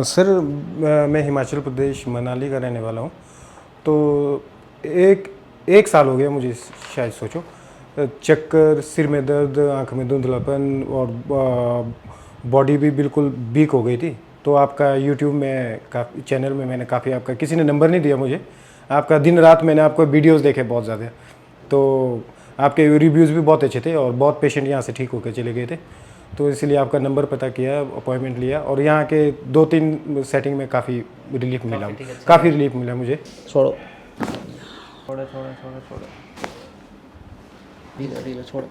Sir मैं हिमाचल प्रदेश मनाली का रहने वाला हूँ। तो एक साल हो गया मुझे, शायद सोचो। चक्कर, सिर में दर्द, आँख में धुंधलापन और बॉडी भी बिल्कुल वीक हो गई थी। तो आपका यूट्यूब में काफ़ी चैनल में मैंने काफ़ी आपका, किसी ने नंबर नहीं दिया मुझे, आपका दिन रात मैंने आपको वीडियोस देखे बहुत ज़्यादा। तो आपके रिव्यूज़ भी बहुत अच्छे थे और बहुत पेशेंट यहाँ से ठीक होकर चले गए थे। तो इसलिए आपका नंबर पता किया, अपॉइंटमेंट लिया और यहाँ के 2-3 सेटिंग में काफ़ी रिलीफ मिला, काफ़ी रिलीफ मिला मुझे। छोड़ो छोड़े छोड़े छोड़े छोड़े, ढीला ढीला छोड़े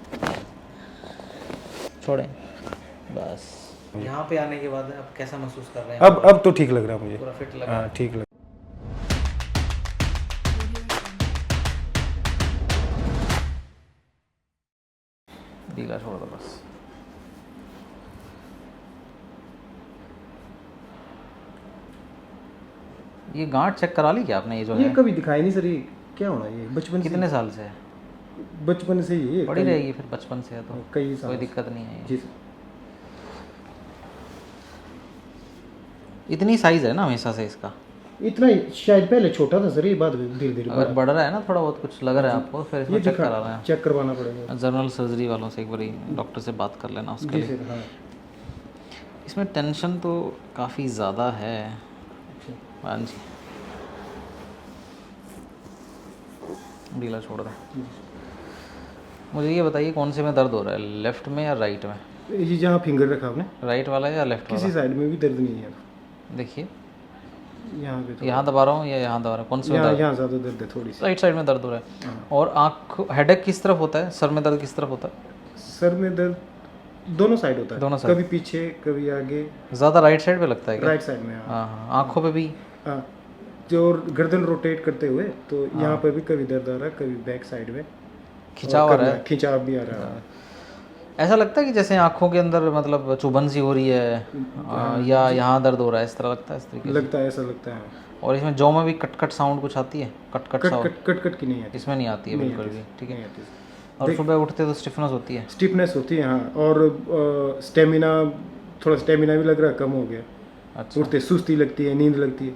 छोड़े, बस। यहाँ पे आने के बाद अब कैसा महसूस कर रहे हैं? अब तो ठीक लग रहा है मुझे, पूरा फिट लग हाँ रहा है। ठीक लग। ढीला छोड़ दो बस। ये गांठ चेक करा ली क्या आपने? ये जो ये है कभी दिखाई नहीं सर, ये क्या होना, ये बचपन कितने साल से है? बचपन से ही पड़ी रहेगी फिर, बचपन से है तो कई साल कोई दिक्कत नहीं है। जी। इतनी साइज है ना हमेशा से इसका? इतना ही शायद पहले छोटा था सर, ये बाद धीरे धीरे अगर बढ़ रहा है ना थोड़ा बहुत कुछ लग रहा है आपको, फिर इसमें चेक करा रहे हैं। चेक करवाना पड़ेगा। जनरल सर्जरी वालों से एक बारी डॉक्टर से बात कर लेना उसके लिए। हाँ। इसमें टेंशन तो काफ़ी ज़्यादा है। हाँ जी, ढीला छोड़ दें। मुझे ये बताइए कौन से में दर्द हो रहा है, लेफ्ट में या राइट में? ये जहाँ फिंगर रखा आपने, राइट वाला या लेफ्ट वाला? किसी साइड में भी दर्द नहीं है। देखिए यहाँ पे यहाँ दबा रहा हूँ या यहाँ दबा रहा हूँ, कौन से में दर्द? यहाँ ज़्यादा दर्द है थोड़ी सी। राइट साइड में दर्द हो रहा है। और आँख, हेडेक किस तरफ होता है? सर में दर्द किस तरफ होता है? सर में दर्द दोनों साइड होता है, दोनों साइड, कभी पीछे कभी आगे। ज़्यादा राइट साइड पे लगता है क्या? राइट साइड में। हाँ हाँ। आँखों पे भी? हाँ, जो गर्दन रोटेट करते हुए तो यहाँ पर भी कभी दर्द आ रहा है, कभी बैक साइड में खिंचाव आ रहा है। खिंचाव भी आ रहा है। ऐसा लगता है कि जैसे आँखों के अंदर मतलब चुभन सी हो रही है, या यहाँ दर्द हो रहा है, इस तरह लगता है? इस तरीके लगता है, ऐसा लगता है। और इसमें जौ में भी कट साउंड कुछ आती है? Cut sound? कट की नहीं आती, इसमें नहीं आती है बिल्कुल भी। ठीक है। नहीं आती। और सुबह उठते तो स्टिफनेस होती है? स्टिफनेस होती है हाँ, और स्टेमिना, थोड़ा स्टेमिना भी लग रहा है कम हो गया। अच्छा। उठते सुस्ती लगती है, नींद लगती है,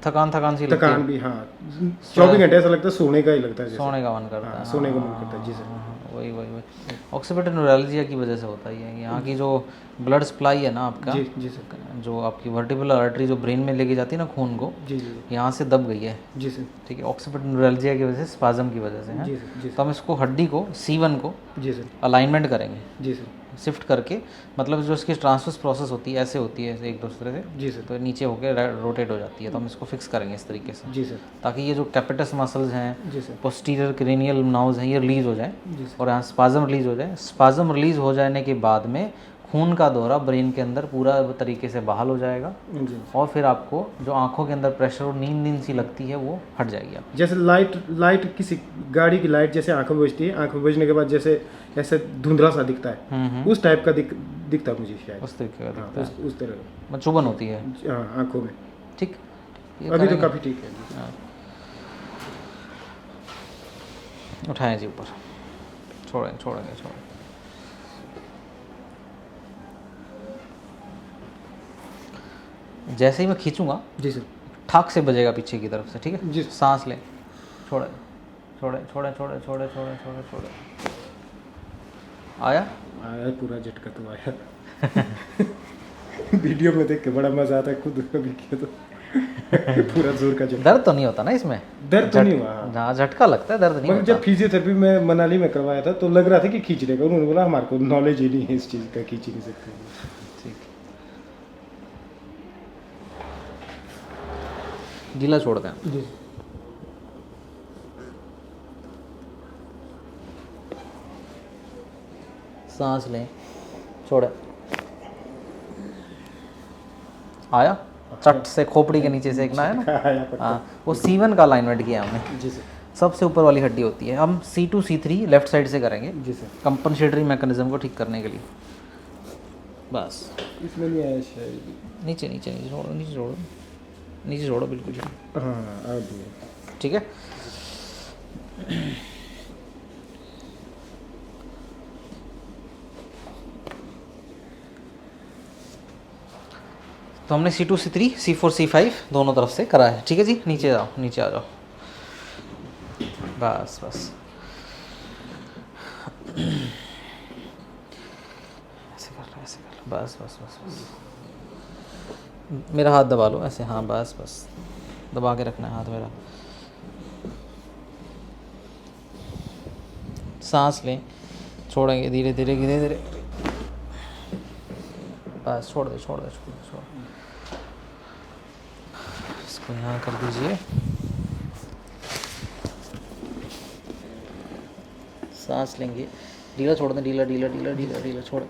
थकान सी लगती है? थकान भी हाँ। 24 घंटे ऐसा लगता है सोने का ही लगता है, सोने का मन करता है। सोने का मन करता है जी सर। वही वही वही ऑक्सीपिटल न्यूरैल्जिया की वजह से होता है। यहाँ की जो ब्लड सप्लाई है ना आपका, जी सर, जो आपकी वर्टिब्रल आर्टरी जो ब्रेन में लेके जाती है ना खून को, जी जी यहाँ से दब गई है। जी सर। ठीक है, ऑक्सीपिटल न्यूरैल्जिया की वजह से, स्पाज्म की वजह से है। जी सर, जी तो हम इसको हड्डी को C1 को जी सर, अलाइनमेंट करेंगे, जी सर, शिफ्ट करके, मतलब जो इसकी ट्रांसवर्स प्रोसेस होती है ऐसे होती है एक दूसरे से, जी सर, तो नीचे होकर रोटेट हो जाती है। तो हम इसको फिक्स करेंगे इस तरीके से, जी सर, ताकि ये जो कैपिटस मसल्स हैं, जी सर, पोस्टीरियर क्रेनियल नर्व्स हैं, ये रिलीज हो जाए जी सर, और यहाँ स्पाज्म रिलीज हो जाए। स्पाज्म रिलीज हो जाने के बाद में खून का दौरा ब्रेन के अंदर पूरा तरीके से बहाल हो जाएगा जी। और फिर आपको जो आंखों के अंदर प्रेशर और नींद सी लगती है वो हट जाएगी। आप जैसे लाइट किसी गाड़ी की लाइट जैसे आंखों में बजती है, आंखों में बजने के बाद जैसे ऐसे धुंधला सा दिखता है, उस टाइप का दिखता है मुझे शायद। उस तरीके का दिखता है, उस तरह चुभन होती है आंखों में। ठीक, अभी तो काफ़ी ठीक है। उठाएं जी ऊपर, छोड़ेंगे छोड़ेंगे छोड़ेंगे। जैसे ही मैं खींचूंगा जी सर, ठाक से बजेगा पीछे की तरफ से। ठीक है जी। सांस ले, छोड़े छोड़े छोड़े छोड़े छोड़े छोड़े छोड़े छोड़े। आया पूरा झटका तो आया। वीडियो में देख के बड़ा मजा आता है, खुद कभी किया तो पूरा जोर का झटका। दर्द तो नहीं होता ना इसमें? दर्द तो नहीं हुआ, हाँ झटका लगता है, दर्द नहीं होता। जब फिजियोथेरेपी में मनाली में करवाया था तो लग रहा था कि खींच लेगा, उन्होंने बोला हमारे को नॉलेज ही नहीं है इस चीज़ का, खींच ही नहीं सकते। ठीक, ढीला छोड़ दें जी। सांस लें, छोड़े। आया चट से खोपड़ी के नीचे से एक ना है ना, हाँ वो C1 का अलाइनमेंट किया हमने। जी सर। सबसे ऊपर वाली हड्डी होती है। हम C2 C3 लेफ्ट साइड से करेंगे जी सर, कंपनसेटरी मैकेनिज्म को ठीक करने के लिए। बस इसमें नहीं आया शायद। नीचे नीचे नीचे छोड़ो, नीचे छोड़ो, नीचे छोड़ो बिल्कुल। हाँ ठीक है। तो हमने C2 C3 C4 C5 दोनों तरफ से करा है, ठीक है जी। नीचे जाओ, नीचे आ जाओ, बस बस ऐसे कर लो, ऐसे कर लो, बस बस बस बस। मेरा हाथ दबा लो ऐसे, हाँ बस बस, दबा के रखना है हाथ मेरा। सांस लें, छोड़ेंगे धीरे धीरे धीरे धीरे, बस छोड़ दे छोड़ दे छोड़ दे छोड़। इसको यहाँ कर दीजिए, सांस लेंगे, ढीला छोड़ दें, ढीला ढीला ढीला ढीला ढीला छोड़,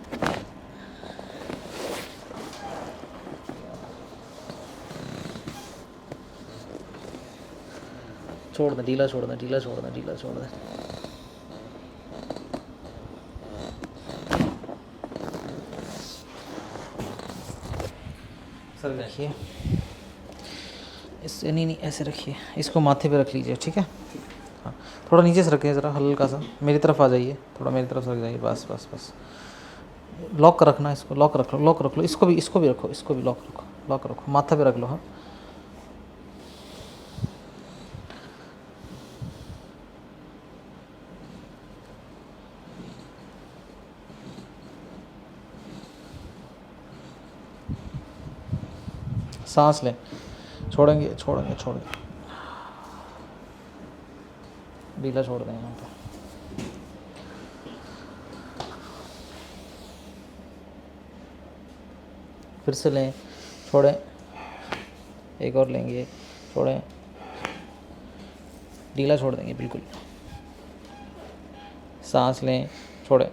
छोड़ दें, ढीला छोड़ दें, ढीला छोड़ दें, ढीला छोड़ दें। सर रखिए, इससे नहीं ऐसे रखिए, इसको माथे पे रख लीजिए, ठीक है। हाँ, थोड़ा नीचे से रखिए ज़रा, हल्का सा मेरी तरफ आ जाइए, थोड़ा मेरी तरफ से रख जाइए, बस बस बस। लॉक कर रखना इसको, लॉक रख लो, लॉक रख लो, इसको भी रखो, इसको भी लॉक रखो, लॉक रखो, माथा पे रख लो। हाँ, सांस लें, छोड़ेंगे छोड़ेंगे छोड़ेंगे, ढीला छोड़ दें यहाँ पे। फिर से लें, छोड़ें, एक और लेंगे, छोड़ें, ढीला छोड़ देंगे बिल्कुल। सांस लें, छोड़ें,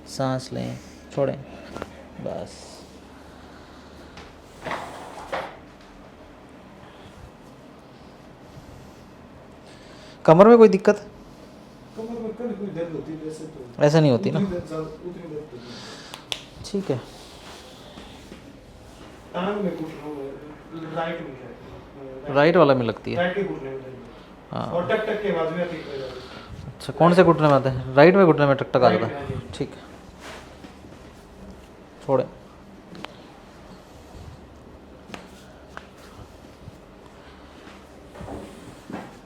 सांस लें, छोड़ें, बस। कमर में कोई दिक्कत? कमर में कभी कोई दर्द होती है वैसे तो ऐसा नहीं होती ना, उतनी दर्द होती है। ठीक है। टांग में कुछ राइट में है, राइट वाला में लगती है, राइट के घुटने में दर्द है। हाँ। और टक टक के बाद में ठीक हो जाता है। अच्छा, कौन से घुटने में आता है? राइट में घुटने में टक टक आता है, ठीक है। छोड़े,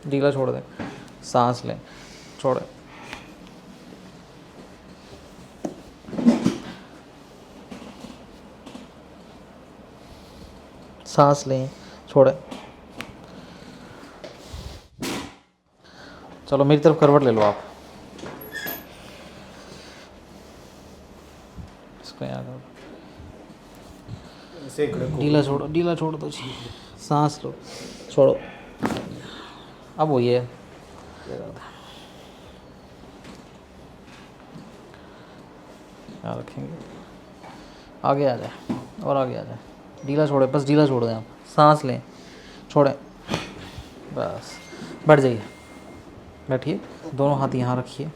ढीला छोड़ दें, सांस लें, छोड़े, सांस लें, छोड़े। चलो मेरी तरफ करवट ले लो आप, इसको यहाँ करो, ऐसे रखो। ढीला छोड़ो, ढीला छोड़ दो जी, सांस लो, छोड़ो। अब वही है, यहाँ रखेंगे, आगे आ जाए और आगे आ जाए, ढीला छोड़े, बस ढीला छोड़ दें आप, सांस लें, छोड़ें, बस। बैठ जाइए, बैठिए, दोनों हाथ यहाँ रखिए,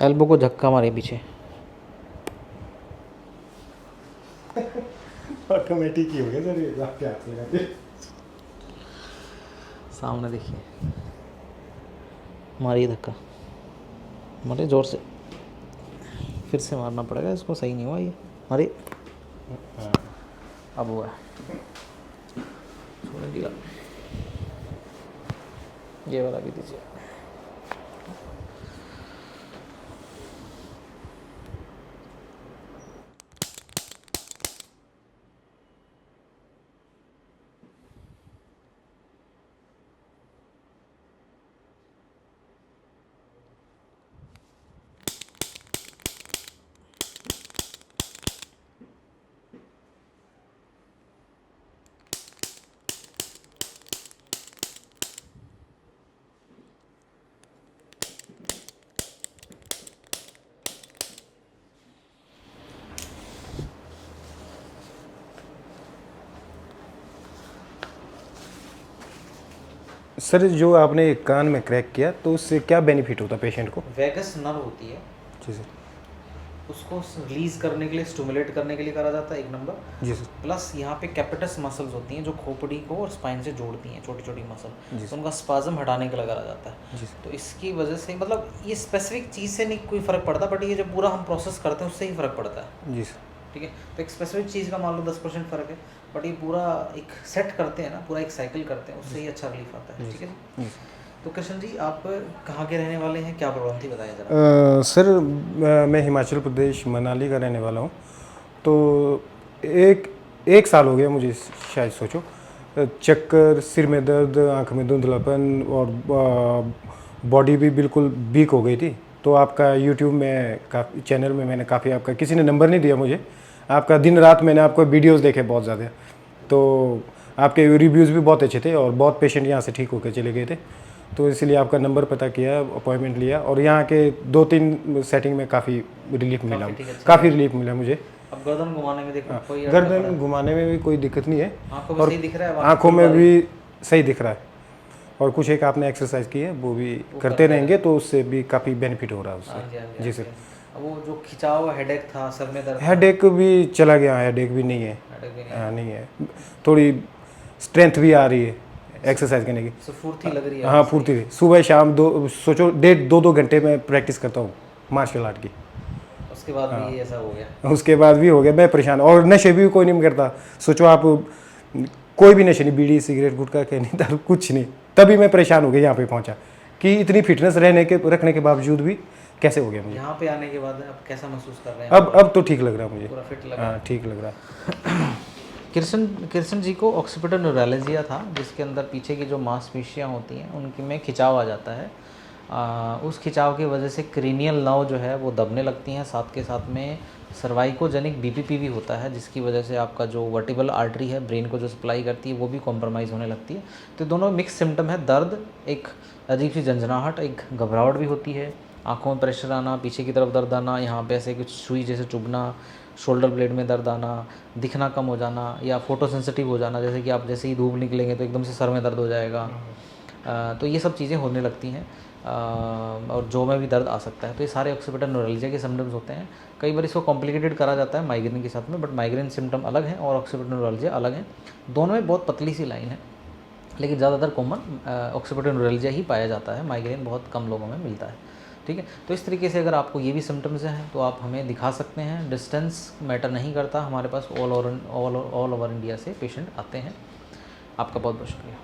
एल्बो को धक्का मारे पीछे, ऑटोमेटिक ही हो गया सर, ये आपके हाथ में आके। सामने देखिए, मारिए धक्का, मारिए जोर से, फिर से मारना पड़ेगा इसको, सही नहीं हुआ ये, मारिए। अब हुआ, छोड़े ढीला, ये वाला भी दीजिए। सर जो आपने कान में क्रैक किया तो उससे क्या बेनिफिट होता है पेशेंट को? वैगस नर्व होती है, जी सर। उसको रिलीज़ करने के लिए, स्टिमुलेट करने के लिए करा जाता है, एक नंबर। जी सर। प्लस यहाँ पे कैपिटस मसल्स होती हैं जो खोपड़ी को और स्पाइन से जोड़ती हैं, छोटी छोटी मसल, तो उनका स्पाज्म हटाने के लिए करा जाता है। तो इसकी वजह से मतलब ये स्पेसिफिक चीज़ से नहीं कोई फ़र्क पड़ता, बट ये जब पूरा हम प्रोसेस करते हैं उससे ही फ़र्क पड़ता है। जी सर। ठीक है, तो एक स्पेसिफिक चीज़ का मान लो 10% फ़र्क है, बट ये पूरा एक सेट करते हैं ना, पूरा एक साइकिल करते हैं, उससे ही अच्छा रिलीफ आता है। ठीक है जी। तो कृष्ण जी, आप कहाँ के रहने वाले हैं, क्या प्रॉब्लम थी, बताइए ज़रा। सर मैं हिमाचल प्रदेश मनाली का रहने वाला हूँ। तो एक साल हो गया मुझे, शायद सोचो, चक्कर, सिर में दर्द, आंख में धुंधलापन और बॉडी भी बिल्कुल वीक हो गई थी। तो आपका यूट्यूब में काफ़ी चैनल में मैंने काफ़ी, आपका किसी ने नंबर नहीं दिया मुझे, आपका दिन रात मैंने आपको वीडियोस देखे बहुत ज़्यादा। तो आपके रिव्यूज़ भी बहुत अच्छे थे और बहुत पेशेंट यहाँ से ठीक होकर चले गए थे। तो इसलिए आपका नंबर पता किया, अपॉइंटमेंट लिया और यहाँ के 2-3 सेटिंग में काफ़ी रिलीफ मिला, काफ़ी रिलीफ मिला मुझे। अब गर्दन घुमाने में देखो कोई गर्दन घुमाने में भी कोई दिक्कत नहीं है, आंखों में सही दिख रहा है, आँखों में भी सही दिख रहा है। और कुछ एक आपने एक्सरसाइज की है वो भी करते रहेंगे तो उससे भी काफ़ी बेनिफिट हो रहा है उससे। जी सर। वो जो खिंचा हुआ हेडेक था, सर में दर्द, हेडेक भी चला गया, हेडेक भी नहीं है, नहीं है, थोड़ी स्ट्रेंथ भी आ रही है एक्सरसाइज करने की, फुर्ती लग रही है। हाँ फुर्ती भी, सुबह शाम सोचो 1.5-2 घंटे में प्रैक्टिस करता हूँ मार्शल आर्ट की। उसके बाद भी ऐसा हो गया, उसके बाद भी हो गया, मैं परेशान। और नशे भी कोई नहीं करता, सोचो आप, कोई भी नशे नहीं, बीड़ी सिगरेट गुटखा के नहीं, दारू कुछ नहीं। तभी मैं परेशान हो गया यहाँ पे पहुँचा कि इतनी फिटनेस रखने के बावजूद भी कैसे हो गया मुझे। यहाँ पे आने के बाद अब कैसा महसूस कर रहे हैं? अब तो ठीक लग रहा है मुझे, पूरा फिट लग हाँ ठीक लग रहा है। कृष्ण जी को ऑक्सीपिटल न्यूरोलजिया था, जिसके अंदर पीछे की जो मांसपेशियाँ होती हैं उनकी में खिंचाव आ जाता है। उस खिंचाव की वजह से क्रेनियल नर्व जो है वो दबने लगती हैं, साथ के साथ में सर्वाइकोजेनिक बीपीपी भी होता है, जिसकी वजह से आपका जो वर्टिबल आर्टरी है ब्रेन को जो सप्लाई करती है वो भी कॉम्प्रोमाइज़ होने लगती है। तो दोनों मिक्स सिम्टम है, दर्द, एक अजीब सी झंझनाहट, एक घबराहट भी होती है, आँखों में प्रेशर आना, पीछे की तरफ दर्द आना, यहाँ पे ऐसे कुछ सुई जैसे चुभना, शोल्डर ब्लेड में दर्द आना, दिखना कम हो जाना या फोटो सेंसिटिव हो जाना, जैसे कि आप जैसे ही धूप निकलेंगे तो एकदम से सर में दर्द हो जाएगा। तो ये सब चीज़ें होने लगती हैं और जो में भी दर्द आ सकता है। तो ये सारे ऑक्सीपिटल न्यूरोलजिया के सिम्टम्स होते हैं। कई बार इसको कॉम्प्लिकेटेड करा जाता है माइग्रेन के साथ में, बट माइग्रेन सिम्टम अलग हैं और ऑक्सीपिटल न्यूरोलजिया अलग हैं। दोनों में बहुत पतली सी लाइन है, लेकिन ज़्यादातर कॉमन ऑक्सीपिटल न्यूरोलजिया ही पाया जाता है, माइग्रेन बहुत कम लोगों में मिलता है। ठीक है, तो इस तरीके से अगर आपको ये भी सिम्टम्स हैं तो आप हमें दिखा सकते हैं। डिस्टेंस मैटर नहीं करता, हमारे पास ऑल ओवर इंडिया से पेशेंट आते हैं। आपका बहुत बहुत शुक्रिया।